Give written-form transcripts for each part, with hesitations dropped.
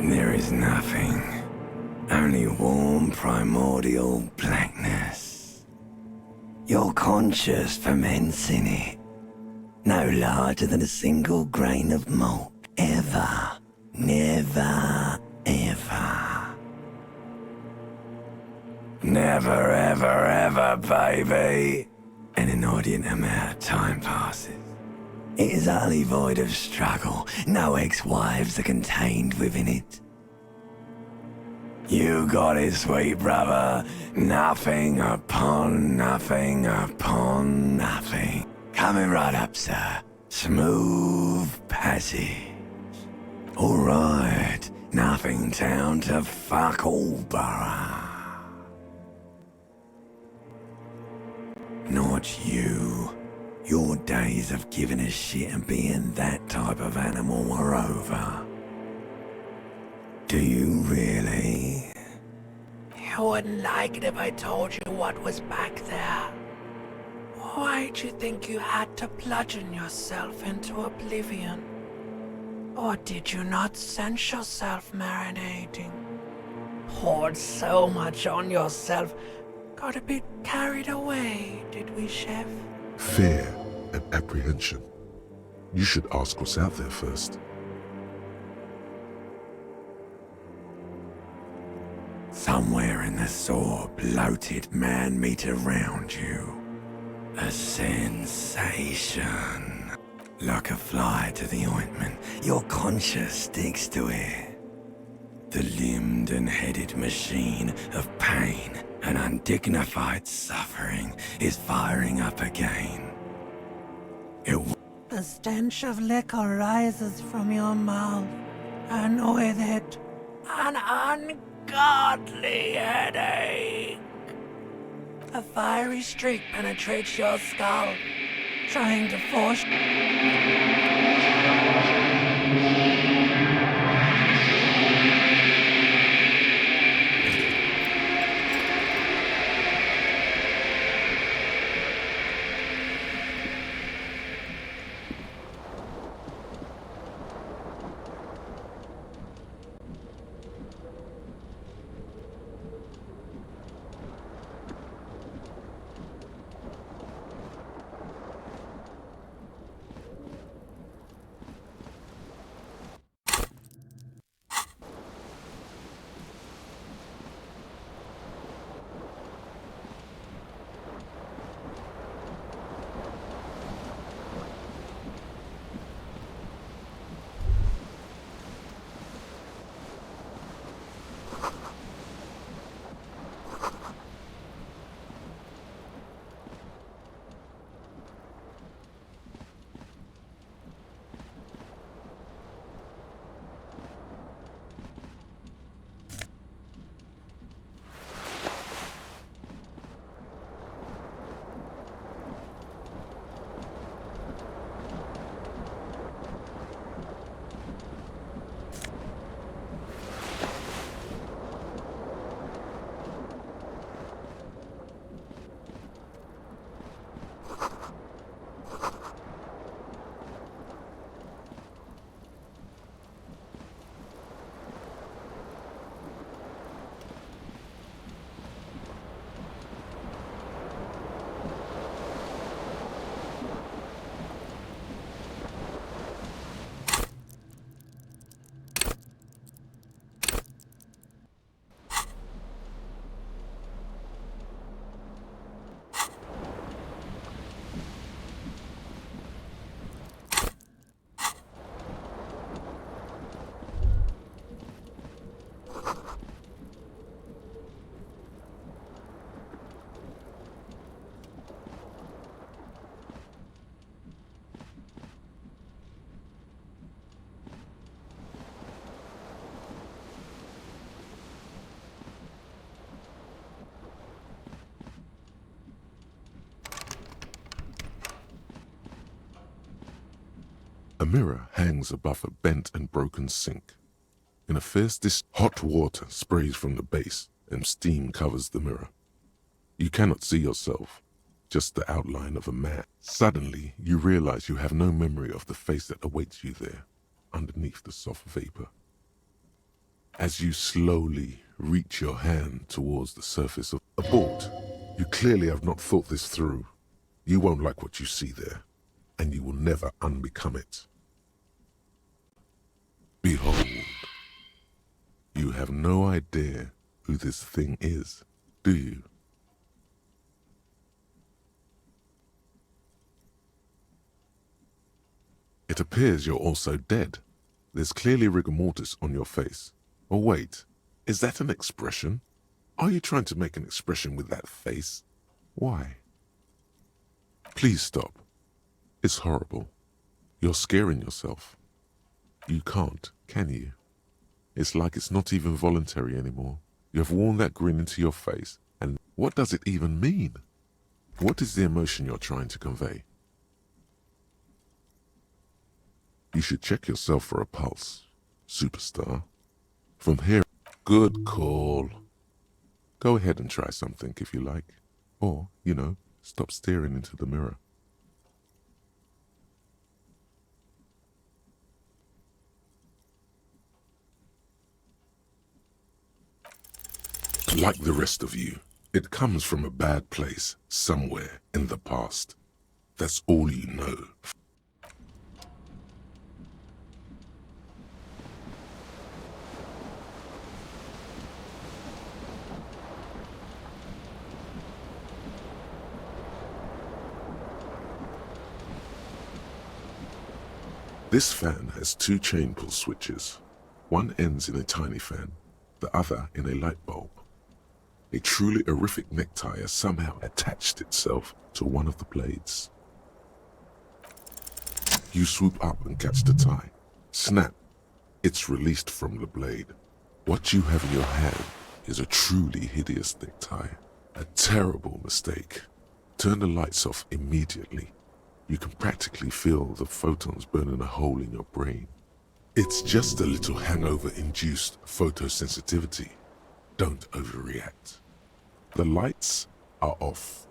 There is nothing. Only warm primordial blackness. Your conscious ferments in it. No larger than a single grain of malt. Ever. Never, ever. Never, ever, ever, baby. An inordinate amount of time passes. It is utterly void of struggle. No ex-wives are contained within it. You got it, sweet brother. Nothing upon nothing upon nothing. Coming right up, sir. Smooth passage. All right. Nothing down to fuck all borough. Not you. Your days of giving a shit and being that type of animal are over. Do you really? You wouldn't like it if I told you what was back there. Why'd you think you had to bludgeon yourself into oblivion? Or did you not sense yourself marinating? Poured so much on yourself, got a bit carried away, did we, Chef? Fear and apprehension. You should ask what's out there first. Somewhere in the sore, bloated man-meat around you. A sensation. Like a fly to the ointment, your conscience sticks to it. The limbed and headed machine of pain and undignified suffering is firing up again. The stench of liquor rises from your mouth, and with it, an ungodly headache. A fiery streak penetrates your skull, trying to force... A mirror hangs above a bent and broken sink. In a fierce hot water sprays from the base and steam covers the mirror. You cannot see yourself, just the outline of a man. Suddenly, you realize you have no memory of the face that awaits you there, underneath the soft vapor. As you slowly reach your hand towards the surface of a board, you clearly have not thought this through. You won't like what you see there, and you will never unbecome it. Behold, you have no idea who this thing is, do you? It appears you're also dead. There's clearly rigor mortis on your face. Oh wait, is that an expression? Are you trying to make an expression with that face? Why? Please stop. It's horrible. You're scaring yourself. You can't, can you? It's like it's not even voluntary anymore. You have worn that grin into your face, and what does it even mean? What is the emotion you're trying to convey? You should check yourself for a pulse, superstar. From here, good call. Go ahead and try something if you like. Or, stop staring into the mirror. Like the rest of you, it comes from a bad place somewhere in the past. That's all you know. This fan has two chain pull switches. One ends in a tiny fan, the other in a light bulb. A truly horrific necktie has somehow attached itself to one of the blades. You swoop up and catch the tie. Snap! It's released from the blade. What you have in your hand is a truly hideous necktie. A terrible mistake. Turn the lights off immediately. You can practically feel the photons burning a hole in your brain. It's just a little hangover-induced photosensitivity. Don't overreact. The lights are off.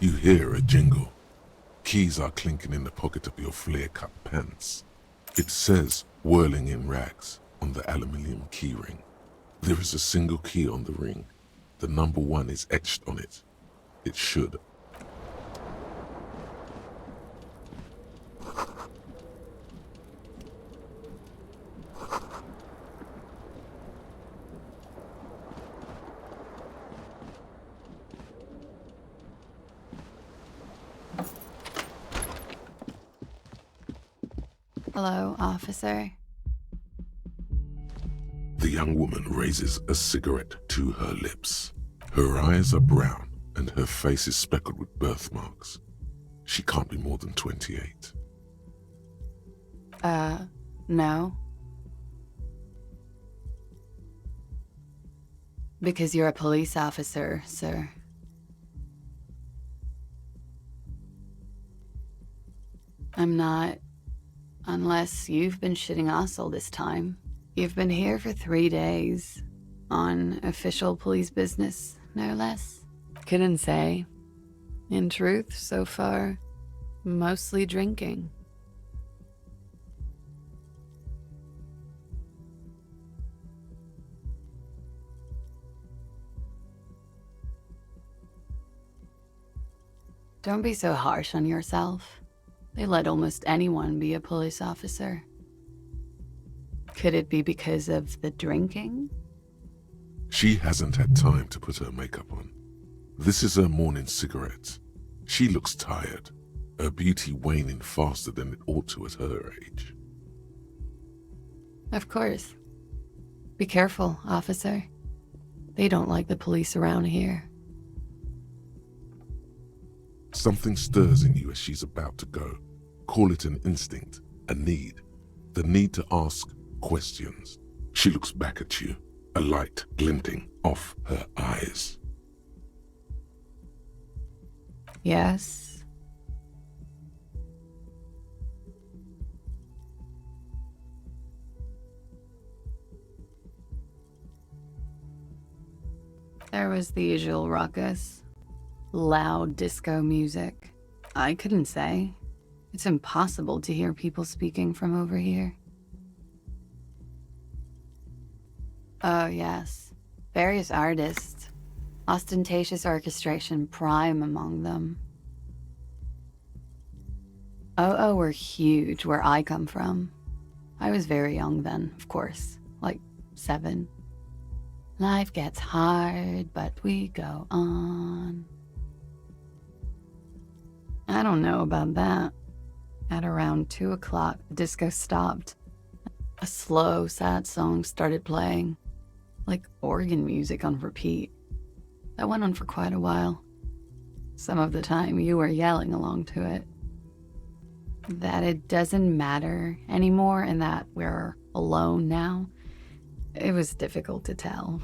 You hear a jingle. Keys are clinking in the pocket of your flare-cut pants. It says whirling in rags on the aluminium key ring. There is a single key on the ring. The number 1 is etched on it. It should. Hello, officer. The young woman raises a cigarette to her lips. Her eyes are brown and her face is speckled with birthmarks. She can't be more than 28. No. Because you're a police officer, sir. I'm not. Unless you've been shitting us all this time. You've been here for 3 days. On official police business, no less. Couldn't say. In truth, so far, mostly drinking. Don't be so harsh on yourself. They let almost anyone be a police officer. Could it be because of the drinking? She hasn't had time to put her makeup on. This is her morning cigarette. She looks tired, her beauty waning faster than it ought to at her age. Of course. Be careful, officer. They don't like the police around here. Something stirs in you as she's about to go. Call it an instinct, a need. The need to ask questions. She looks back at you, a light glinting off her eyes. Yes. There was the usual ruckus. Loud disco music. I couldn't say. It's impossible to hear people speaking from over here. Oh, yes. Various artists. Ostentatious orchestration prime among them. Oh, were huge where I come from. I was very young then, of course. Like 7. Life gets hard, but we go on. I don't know about that. At around 2 o'clock, the disco stopped. A slow, sad song started playing, like organ music on repeat. That went on for quite a while. Some of the time, you were yelling along to it. That it doesn't matter anymore and that we're alone now, it was difficult to tell.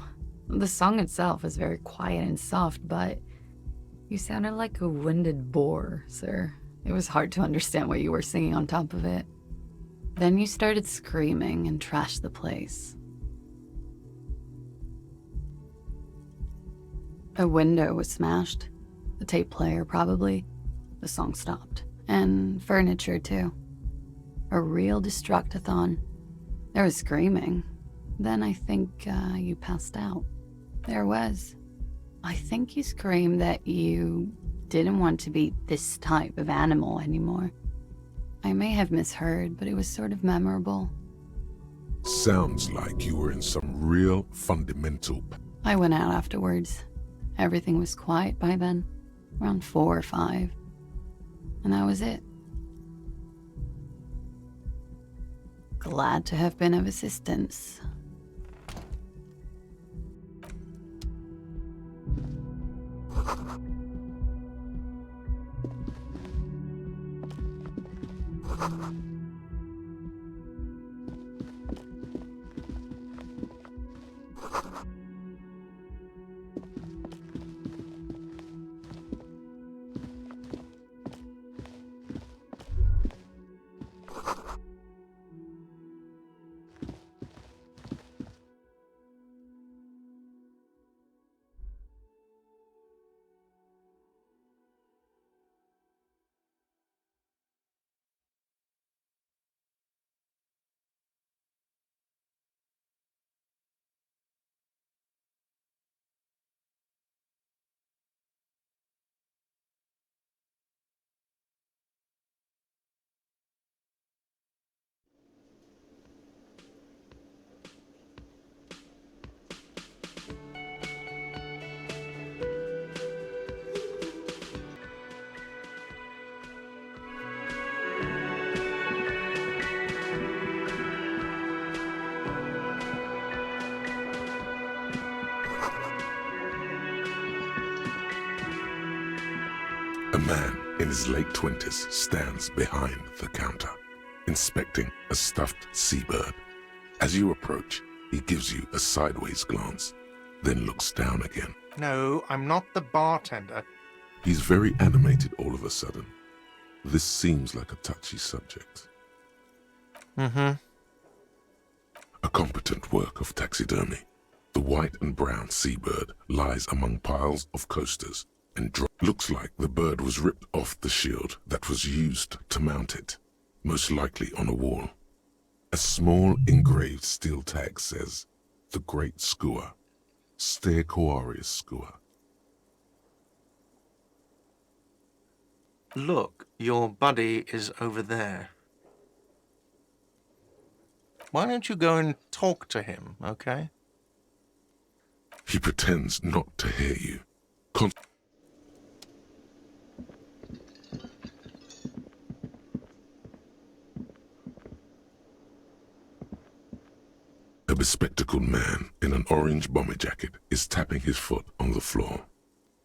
The song itself was very quiet and soft, but you sounded like a winded boar, sir. It was hard to understand what you were singing on top of it. Then you started screaming and trashed the place. A window was smashed. The tape player, probably. The song stopped. And furniture, too. A real destructathon. There was screaming. Then I think you passed out. There was. I think you screamed that you didn't want to be this type of animal anymore. I may have misheard, but it was sort of memorable. Sounds like you were in some real fundamental... I went out afterwards. Everything was quiet by then, around 4 or 5. And that was it. Glad to have been of assistance. A man in his late 20s stands behind the counter, inspecting a stuffed seabird. As you approach, he gives you a sideways glance, then looks down again. No, I'm not the bartender. He's very animated all of a sudden. This seems like a touchy subject. Mm-hmm. A competent work of taxidermy. The white and brown seabird lies among piles of coasters and looks like the bird was ripped off the shield that was used to mount it, most likely on a wall. A small engraved steel tag says, "The Great Skua, Stegoarius Skua." Look, your buddy is over there. Why don't you go and talk to him, okay? He pretends not to hear you. A bespectacled man in an orange bomber jacket is tapping his foot on the floor.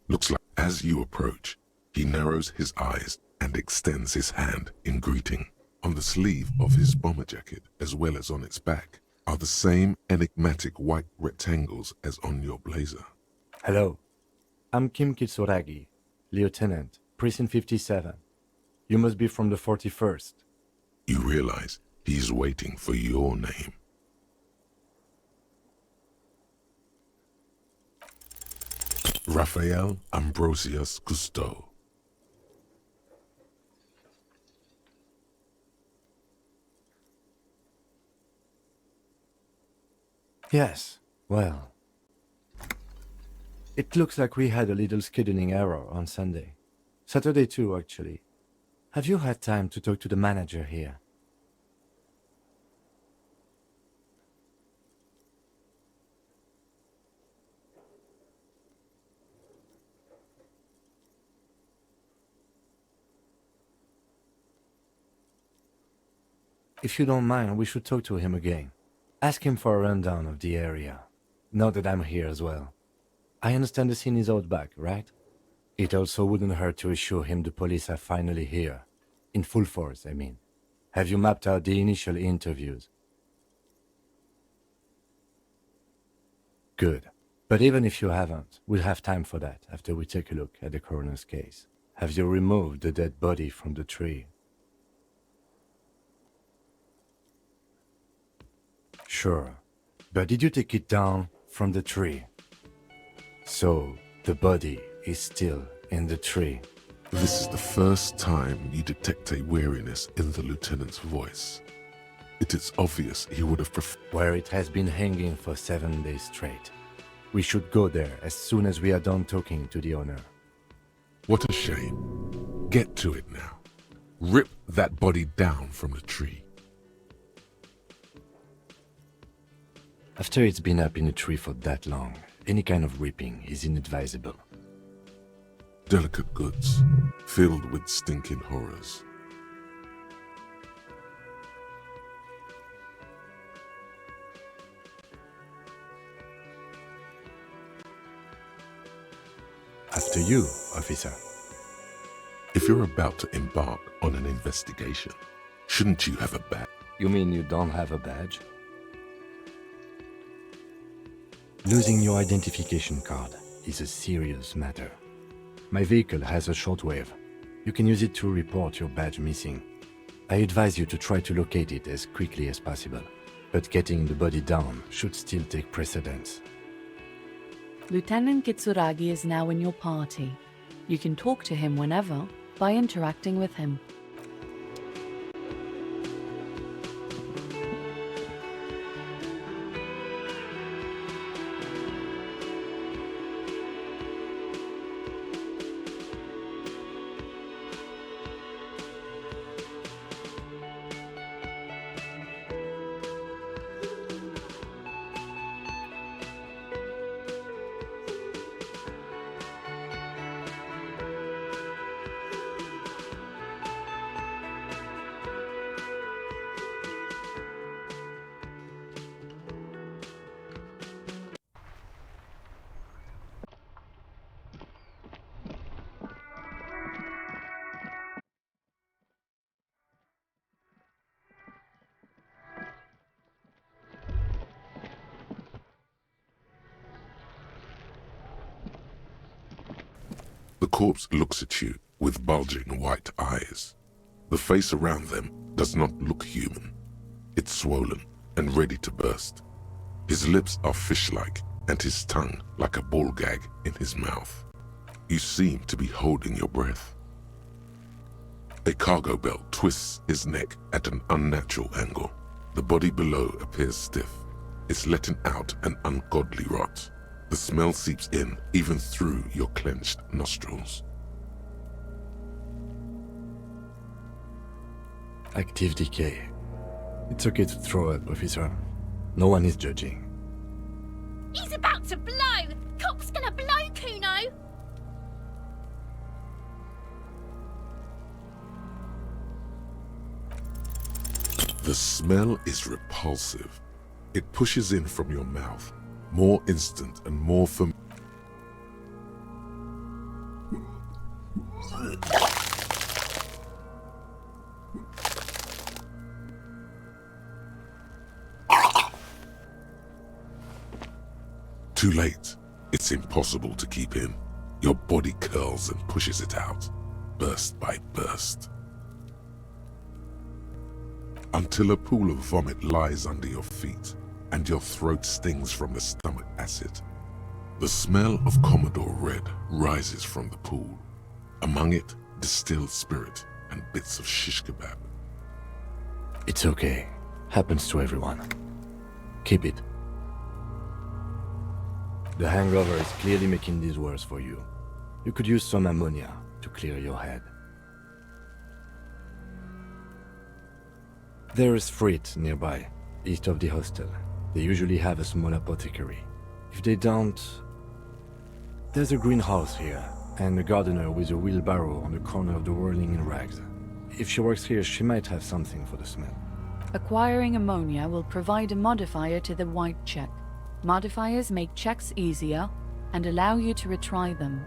Looks like as you approach, he narrows his eyes and extends his hand in greeting. On the sleeve of his bomber jacket, as well as on its back, are the same enigmatic white rectangles as on your blazer. Hello, I'm Kim Kitsuragi, Lieutenant, Precinct 57. You must be from the 41st. You realize he's waiting for your name. Raphael Ambrosius Cousteau. Yes, well. It looks like we had a little scheduling error on Sunday. Saturday too, actually. Have you had time to talk to the manager here? If you don't mind, we should talk to him again. Ask him for a rundown of the area. Now that I'm here as well. I understand the scene is out back, right? It also wouldn't hurt to assure him the police are finally here. In full force, I mean. Have you mapped out the initial interviews? Good. But even if you haven't, we'll have time for that after we take a look at the coroner's case. Have you removed the dead body from the tree? Sure. But did you take it down from the tree? So, the body is still in the tree. This is the first time you detect a weariness in the lieutenant's voice. It is obvious he would have preferred. Where it has been hanging for 7 days straight. We should go there as soon as we are done talking to the owner. What a shame. Get to it now. Rip that body down from the tree. After it's been up in a tree for that long, any kind of ripping is inadvisable. Delicate goods, filled with stinking horrors. After you, officer. If you're about to embark on an investigation, shouldn't you have a badge? You mean you don't have a badge? Losing your identification card is a serious matter. My vehicle has a shortwave. You can use it to report your badge missing. I advise you to try to locate it as quickly as possible, but getting the body down should still take precedence. Lieutenant Kitsuragi is now in your party. You can talk to him whenever by interacting with him. The corpse looks at you with bulging white eyes. The face around them does not look human. It's swollen and ready to burst. His lips are fish-like and his tongue like a ball gag in his mouth. You seem to be holding your breath. A cargo belt twists his neck at an unnatural angle. The body below appears stiff. It's letting out an ungodly rot. The smell seeps in even through your clenched nostrils. Active decay. It's okay to throw up, officer. No one is judging. He's about to blow! Cop's gonna blow, Kuno! The smell is repulsive. It pushes in from your mouth, more instant and more familiar. Too late. It's impossible to keep in. Your body curls and pushes it out, burst by burst. Until a pool of vomit lies under your feet and your throat stings from the stomach acid. The smell of Commodore Red rises from the pool. Among it, distilled spirit and bits of shish kebab. It's okay. Happens to everyone. Keep it. The hangover is clearly making this worse for you. You could use some ammonia to clear your head. There is Frit nearby, east of the hostel. They usually have a small apothecary. If they don't... There's a greenhouse here, and a gardener with a wheelbarrow on the corner of the whirling in rags. If she works here, she might have something for the smell. Acquiring ammonia will provide a modifier to the white check. Modifiers make checks easier and allow you to retry them.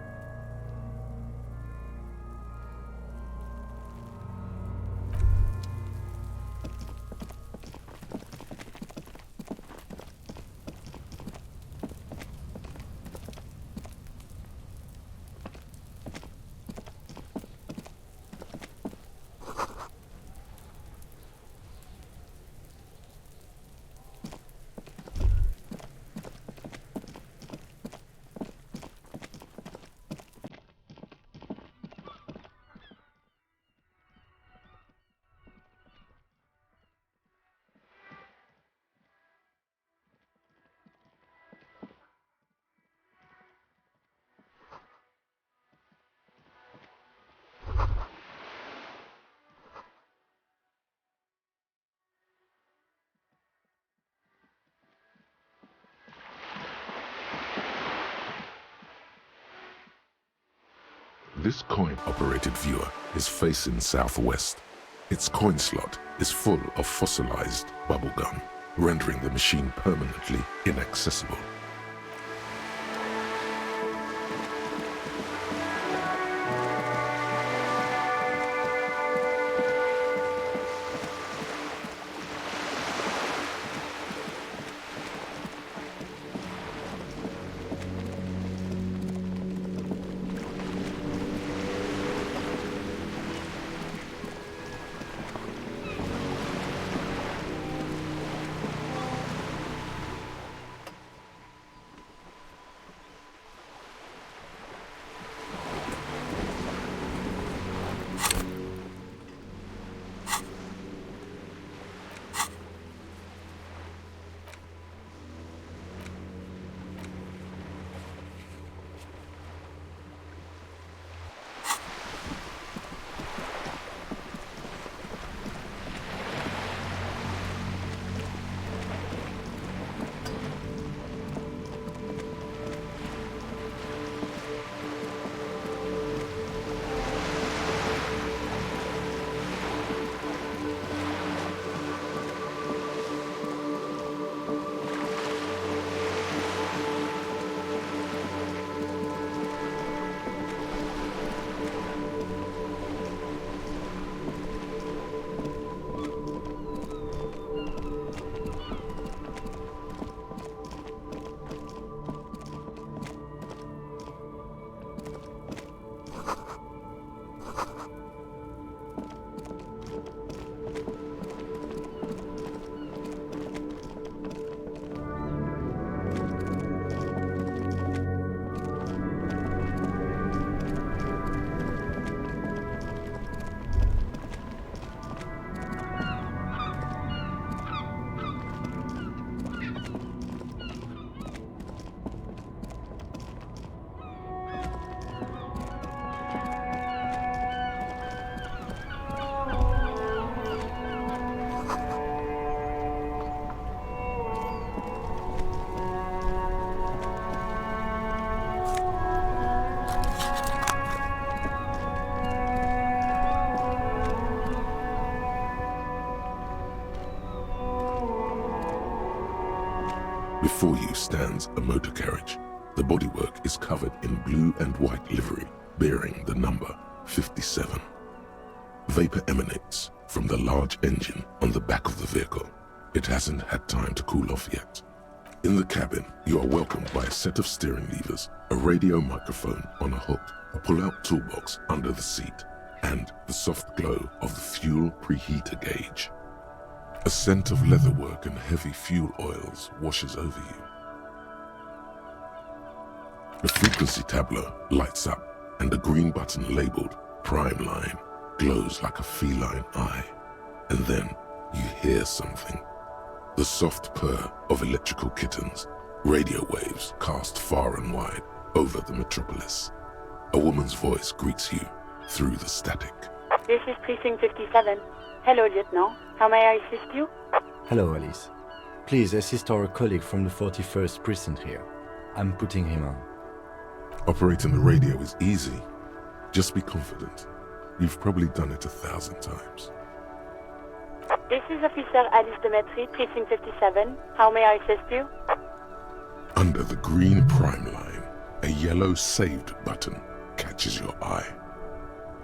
This coin-operated viewer is facing southwest. Its coin slot is full of fossilized bubblegum, rendering the machine permanently inaccessible. Before you stands a motor carriage. The bodywork is covered in blue and white livery, bearing the number 57. Vapor emanates from the large engine on the back of the vehicle. It hasn't had time to cool off yet. In the cabin, you are welcomed by a set of steering levers, a radio microphone on a hook, a pull-out toolbox under the seat, and the soft glow of the fuel preheater gauge. A scent of leatherwork and heavy fuel oils washes over you. The frequency tableau lights up, and the green button labeled Prime Line glows like a feline eye. And then you hear something. The soft purr of electrical kittens Radio waves cast far and wide over the metropolis. A woman's voice greets you through the static. This is Precinct 57. Hello, Lieutenant. How may I assist you? Hello, Alice. Please assist our colleague from the 41st precinct here. I'm putting him on. Operating the radio is easy. Just be confident. You've probably done it 1,000 times. This is Officer Alice Demetri, Precinct 57. How may I assist you? Under the green prime line, a yellow saved button catches your eye.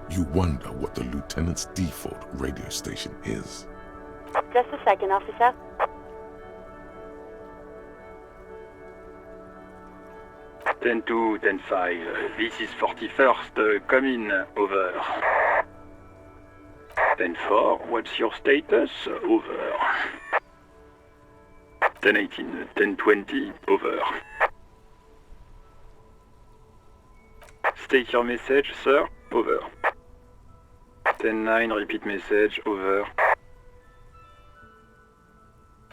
You wonder what the lieutenant's default radio station is. Just a second, officer. Ten 2, 10-5. This is 41st. Come in. Over. 10-4. What's your status? Over. 10-18. 10-20. Over. State your message, sir. Over. 10-9. Repeat message. Over.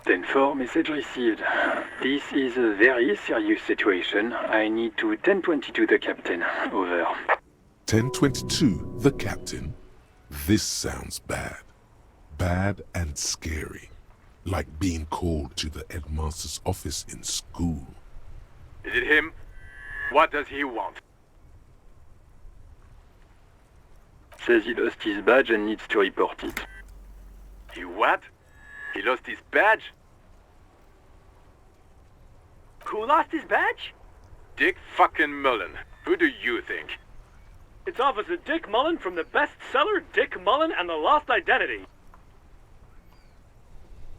10-4, message received. This is a very serious situation. I need to 10-22 the captain. Over. 1022, the captain. This sounds bad. Bad and scary. Like being called to the headmaster's office in school. Is it him? What does he want? Says he lost his badge and needs to report it. He what? He lost his badge? Who lost his badge? Dick fucking Mullen. Who do you think? It's Officer Dick Mullen from the bestseller Dick Mullen and the Lost Identity.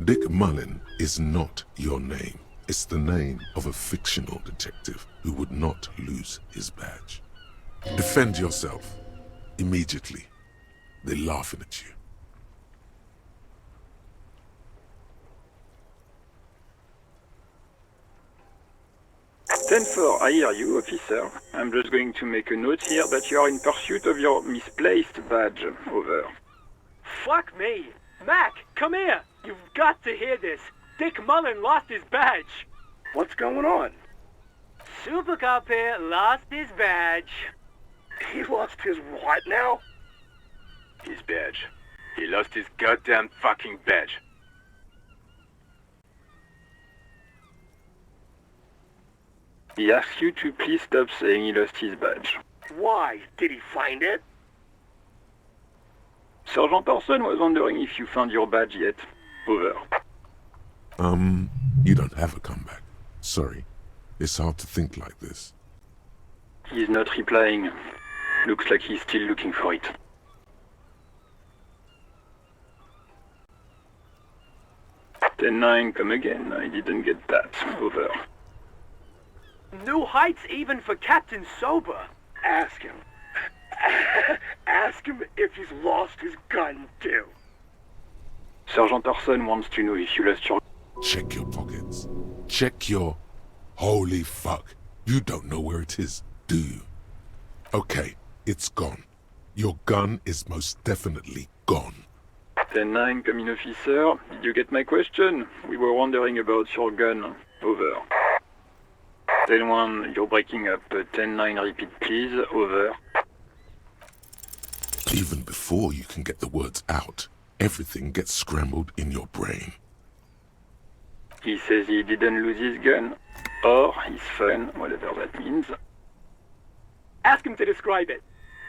Dick Mullen is not your name. It's the name of a fictional detective who would not lose his badge. Defend yourself. Immediately. They're laughing at you. 10-4, I hear you, officer. I'm just going to make a note here that you are in pursuit of your misplaced badge. Over. Fuck me. Mac, come here. You've got to hear this. Dick Mullen lost his badge. What's going on? Super Cop here lost his badge. He lost his what now? His badge. He lost his goddamn fucking badge. He asks you to please stop saying he lost his badge. Why? Did he find it? Sergeant Orson was wondering if you found your badge yet. Over. You don't have a comeback. Sorry. It's hard to think like this. He's not replying. Looks like he's still looking for it. Ten-9, come again. I didn't get that. Over. New heights even for Captain Sober. Ask him. Ask him if he's lost his gun, too. Sergeant Orson wants to know if you lost your... Check your pockets. Check your... Holy fuck. You don't know where it is, do you? Okay, it's gone. Your gun is most definitely gone. 10-9, come in, officer. Did you get my question? We were wondering about your gun. Over. 10-1, you're breaking up. 10-9, repeat please. Over. Even before you can get the words out, everything gets scrambled in your brain. He says he didn't lose his gun. Or his phone, whatever that means. Ask him to describe it.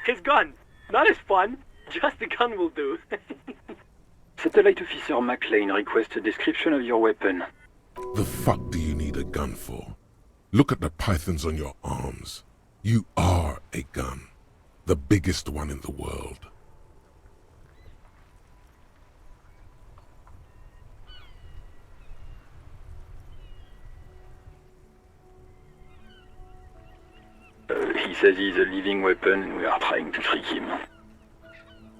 His gun. Not his fun. Just the gun will do. Satellite Officer McLean requests a description of your weapon. The fuck do you need a gun for? Look at the pythons on your arms. You are a gun. The biggest one in the world. He says he's a living weapon and we are trying to trick him.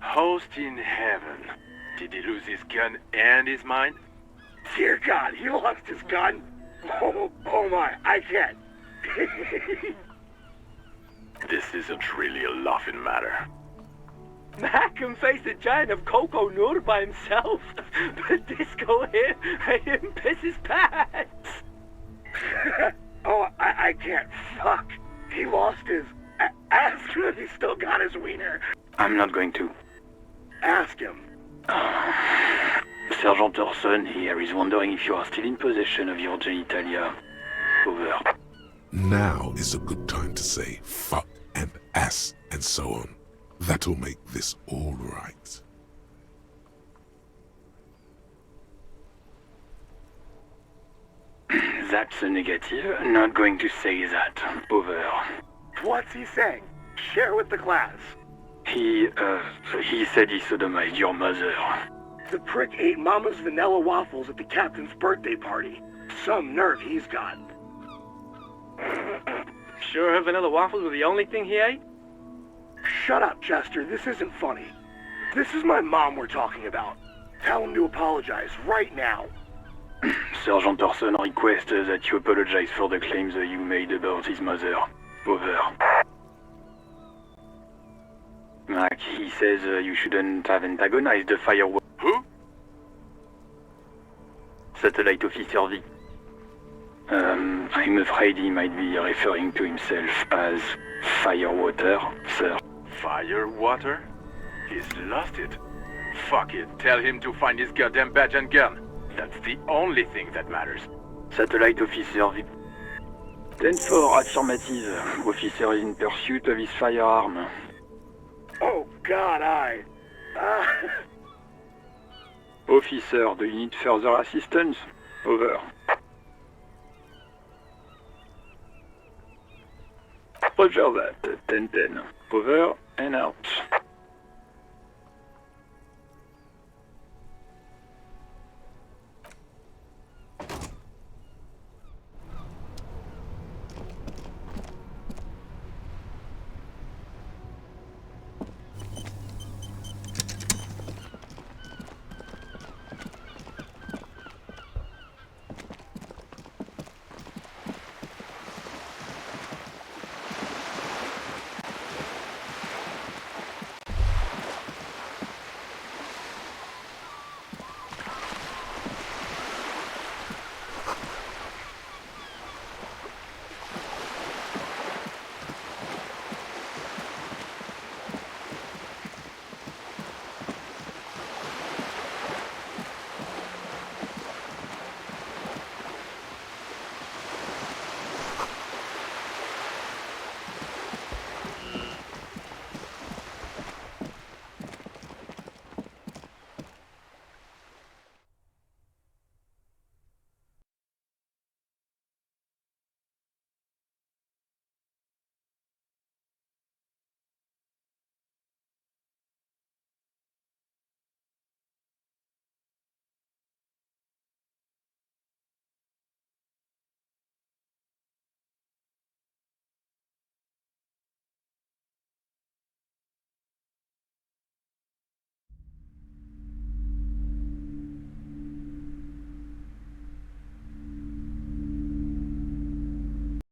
Host in heaven. Did he lose his gun and his mind? Dear God, he lost his gun? Oh my, I can't. This isn't really a laughing matter. Mac can face a giant of Coco Noor by himself. But Disco here made him piss his pants. Oh, I can't. Fuck. He lost his... Ask him if he's still got his wiener. I'm not going to. Ask him. Sergeant Orson here is wondering if you are still in possession of your genitalia. Over. Now is a good time to say fuck and ass and so on. That'll make this all right. That's a negative. Not going to say that. Over. What's he saying? Share with the class. He said he sodomized your mother. The prick ate Mama's vanilla waffles at the captain's birthday party. Some nerve he's got. Sure her vanilla waffles were the only thing he ate? Shut up, Chester. This isn't funny. This is my mom we're talking about. Tell him to apologize right now. Sergeant Orson requests that you apologize for the claims you made about his mother. Over. Mac, he says you shouldn't have antagonized the firewall. Who? Satellite Officer V. I'm afraid he might be referring to himself as Firewater, sir. Firewater? He's lost it. Fuck it. Tell him to find his goddamn badge and gun. That's the only thing that matters. Satellite Officer V. 10-4, affirmative. Officer is in pursuit of his firearm. Oh, God, Officer, do you need further assistance? Over. Roger that. 10-10. Over and out.